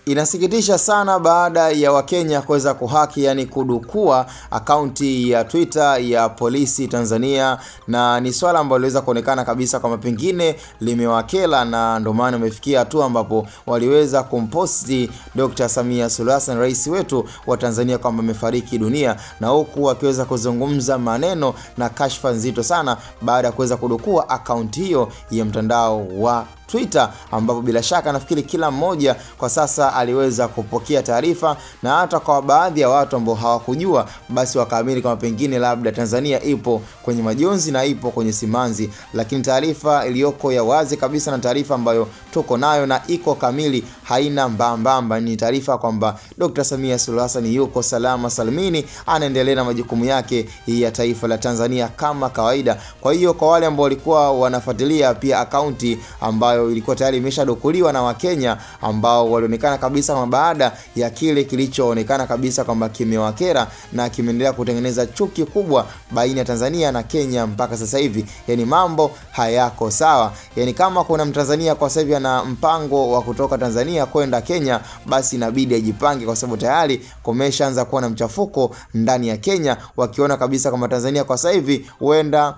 Inasikitisha sana baada ya Wakenya kuweza kuhaki, yani kudukua akaunti ya Twitter ya polisi Tanzania, na ni swala ambalo liweza kuonekana kabisa kama pengine limewakela, na ndio maana umefikia hatua ambapo waliweza kumposti Dr. Samia Suluhu Hassan, rais wetu wa Tanzania, kwamba amefariki dunia, na huku akiweza kuzungumza maneno na kashfa nzito sana baada ya kuweza kudukua akaunti hiyo ya mtandao wa Twitter, ambapo bila shaka nafikiri kila mmoja kwa sasa aliweza kupokea taarifa, na hata kwa baadhi ya watu ambao hawakujua basi wakaamini kama pengine labda Tanzania ipo kwenye majonzi na ipo kwenye simanzi. Lakini taarifa iliyoko ya wazi kabisa na taarifa ambayo tuko nayo na iko kamili, haina mbambamba, ni taarifa kwamba Dr. Samia Suluhu Hassan yuko salama salimini, anaendelea na majukumu yake ya taifa la Tanzania kama kawaida. Kwa hiyo kwa wale ambao walikuwa wanafuatilia pia akaunti ambayo ilikuwa tayari imeshadukuliwa na Wakenya ambao walionekana kabisa kama baada ya kile kilichoonekana kabisa kwamba kimewakera na kimeendelea kutengeneza chuki kubwa baina ya Tanzania na Kenya mpaka sasa hivi, yani mambo hayako sawa. Yani kama kuna Mtanzania kwa sasa hivi ana mpango wa kutoka Tanzania kwenda Kenya, basi inabidi ajipange, kwa sababu tayari kumeshaanza kuwa na mchafuko ndani ya Kenya, wakiona kabisa kama Tanzania kwa sasa hivi huenda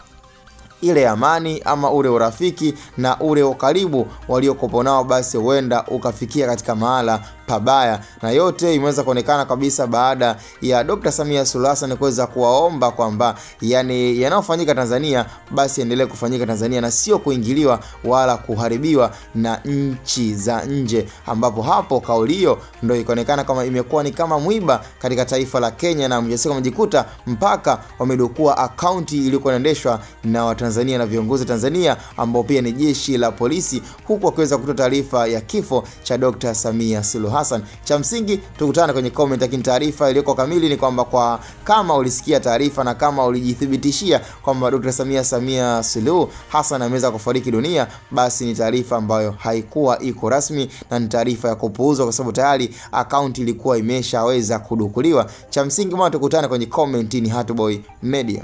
ile amani ama ule urafiki na ule ukaribu waliokopo nao basi huenda ukafikia katika mahala pabaya. Na yote imeweza kuonekana kabisa baada ya Dr. Samia Suluhu Hassan kuweza kuwaomba kwamba yani yanayofanyika Tanzania basi endelee kufanyika Tanzania na sio kuingiliwa wala kuharibiwa na nchi za nje, ambapo hapo kauli hiyo ndio ikaonekana kama imekuwa ni kama mwiba katika taifa la Kenya, na mjasika mjikuta mpaka wamedukua akaunti iliyokuwa inaendeshwa na Tanzania na viongozi Tanzania ambao pia ni jeshi la polisi, huku wakiweza kutoa taarifa ya kifo cha Dr. Samia Suluhu Hassan. Cha msingi tukutane kwenye comment, lakini taarifa iliyoko kamili ni kwamba kwa kama ulisikia taarifa na kama ulijithibitishia kwamba Dr. Samia Suluhu Hassan ameweza kufariki dunia, basi ni taarifa ambayo haikuwa iko rasmi na ni taarifa ya kupuuzwa, kwa sababu tayari akaunti ilikuwa imeshaweza kudukuliwa. Cha msingi mwana tukutane kwenye comment. Ni Hatboy Media.